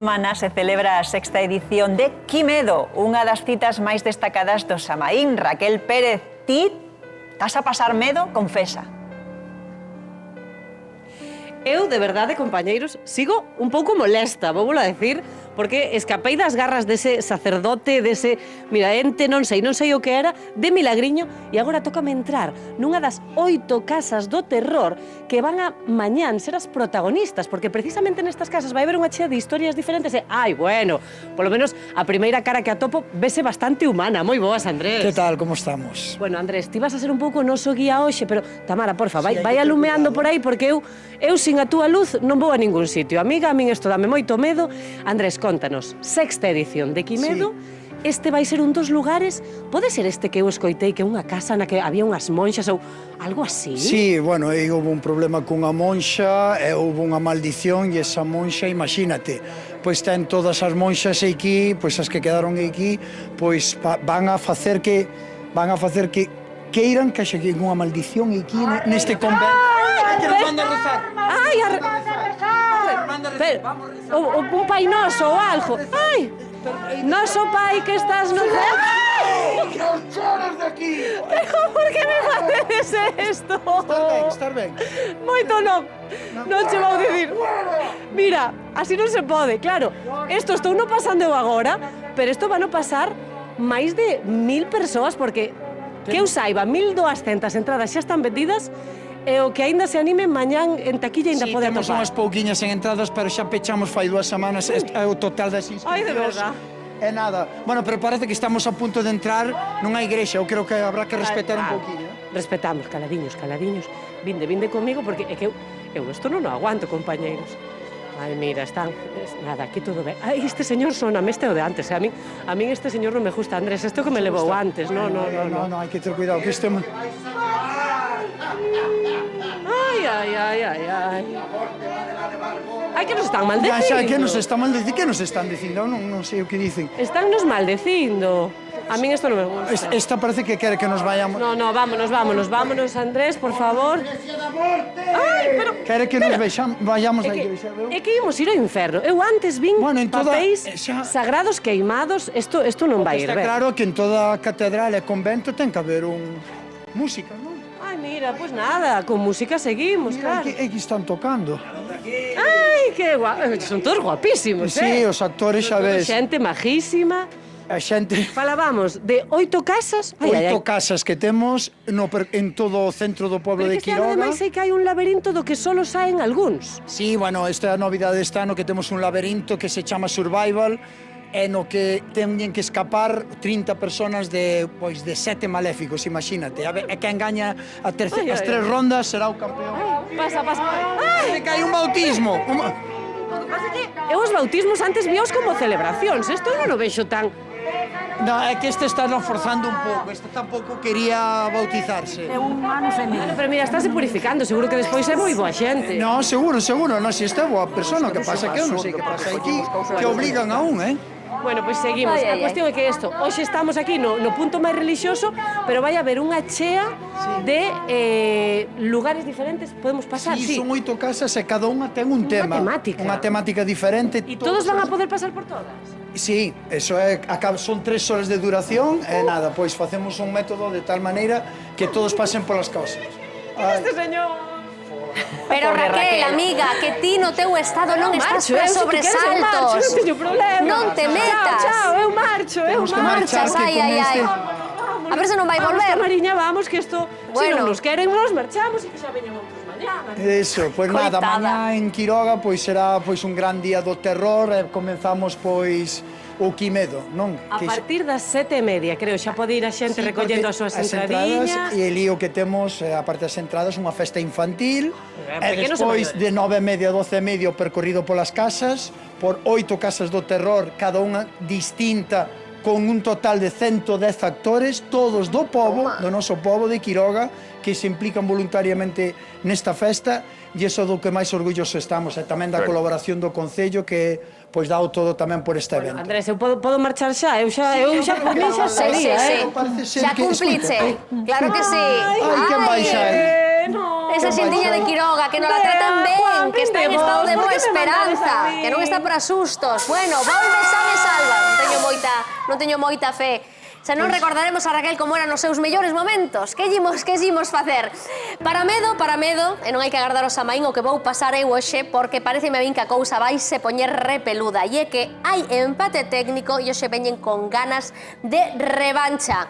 Semana se celebra a sexta edición de Quimedo, unha das citas máis destacadas do Samaín. Raquel Pérez, ti estás a pasar medo? Confesa. Eu, de verdade, compañeiros, sigo un pouco molesta, vou a decir, porque escapei das garras dese sacerdote, dese, mira, ente, non sei o que era, de milagriño, e agora tócame entrar nunha das 8 casas do terror que van a mañán ser as protagonistas, porque precisamente nestas casas vai haber unha chea de historias diferentes e, bueno, polo menos a primeira cara que atopo vese bastante humana. Moi boas, Andrés. Que tal, como estamos? Bueno, Andrés, ti vas a ser un pouco noso guía hoxe, pero, Tamara, porfa, vai alumeando por aí, porque eu sin a túa luz non vou a ningún sitio. Amiga, a min isto dame moito medo. Andrés, contanos, sexta edición de Quimedo, este vai ser un dos lugares, pode ser este que eu escoitei que é unha casa na que había unhas monxas ou algo así? Sí, bueno, aí houve un problema cunha monxa, houve unha maldición e esa monxa, imagínate, pois ten todas as monxas aquí, pois as que quedaron aquí, pois van a facer que queiran que chegue unha maldición aquí neste convento. Que nos manda a rezar. Ai, un pai noso ou algo. Ai, noso pai que estás no céu. Que os choros de aquí. Pero por que me facedes isto? Estar ben. Moito non che vou dicir. Mira, así non se pode, claro. Isto estou non pasando eu agora, pero isto van a pasar máis de 1000 persoas, porque que eu saiba, 1200 entradas xa están vendidas. E o que aínda se anime, mañán en taquilla aínda pode atopar. Sí, temos unhas pouquiñas en entradas, pero xa pechamos fai 2 semanas o total das inscripcións. Ai, de verdad. É nada. Bueno, pero parece que estamos a punto de entrar nunha igrexa. Eu creo que habrá que respetar un pouquinho. Respetamos, caladiños. Vinde comigo, porque é que eu isto non o aguanto, compañeiros. Ai, mira, están... Nada, aquí todo ben. Ai, este señor soname, este é o de antes. A min este señor non me gusta, Andrés. Isto que me levou antes. No, hai que ter cuidado, que este... Ai. Ai, que nos están maldecindo. Xa, que nos están maldecindo. Que nos están dicindo? Non sei o que dicen. Están nos maldecindo. A min isto non me gusta. Esta parece que quere que nos vayamos. No, vámonos, Andrés, por favor. Ai, pero... Quere que nos vayamos á igrexa. É que ímos ir ao inferno. Eu antes vin papéis sagrados queimados. Isto non vai ir ben. Está claro que en toda catedral e convento ten que haber música, non? Ai, mira, pois nada, con música seguimos, claro. Mira, aquí están tocando. Ai, que guapo. Son todos guapísimos, Sí, os actores xa ves. Xente majísima. A xente... Falábamos de 8 casas. 8 casas que temos en todo o centro do pueblo de Quiroga. Ademais sei que hai un laberinto do que solo saen algúns. Sí, bueno, esta é a novidade deste ano, que temos un laberinto que se chama Survival, e no que teñen que escapar 30 personas de 7 maléficos, imagínate. E quen gaña as 3 rondas será o campeón. Pasa. Ai, me cae un bautismo. O que pasa é que eu os bautismos antes víaos como celebracións. Isto non o vexo tan... No, é que este está forzando un pouco. Este tampouco quería bautizarse. É un ano e medio. Pero mira, estáse purificando. Seguro que despois é moi boa xente. No, seguro. No, si esta é boa persona. O que pasa é que eu non sei que pasa aquí, que obligan a Bueno, pois seguimos. A cuestión é que isto, hoxe estamos aquí no punto máis relixioso, pero vai haber unha chea de lugares diferentes. Podemos pasar, sí. Son 8 casas e cada unha ten un tema. Unha temática diferente. E todos van a poder pasar por todas? Sí, eso é, son 3 horas de duración e nada, pois facemos un método de tal maneira que todos pasen polas casas. Este señor... Pero Raquel, amiga, que ti no teu estado non estás para sobresaltos. Non teño problema. Non te metas. Chao, eu marcho. Marchas, ai. A ver se non vai volver. Mariña, vamos, que isto... Se non nos queren, nos marchamos e que xa veñan outros mañana. Eso, pois nada, mañá en Quiroga pois será un gran día do terror e comenzamos o Quimedo, non? A partir das 7:30, creo, xa pode ir a xente recollendo as súas entradiñas. E ali o que temos, aparte das entradas, unha festa infantil, e de despois de 9:30 a 12:30 o percorrido polas casas, por 8 casas do terror, cada unha distinta, con un total de 110 actores, todos do noso pobo de Quiroga, que se implican voluntariamente nesta festa, e iso do que máis orgulloso estamos, e tamén da colaboración do Concello, que pois dá o todo tamén por este evento. Andrés, eu podo marchar xa? Eu xa por mí xa sabía, Xa cumplitse, claro que sí. Ai, quen vai xa? No. esa xentiña de Quiroga, que non la traten ben, que está en estado de boa esperanza, que non está para sustos. Bueno, volve San e salva. Non teño moita fe. Se non recordaremos a Raquel como eran nos seus mellores momentos. Que imos facer? Para medo, e non hai que agardar o Samaín o que vou pasar eu hoxe, porque pareceme a min que a cousa vai se poñer repeluda. E é que hai empate técnico e hoxe veñen con ganas de revancha.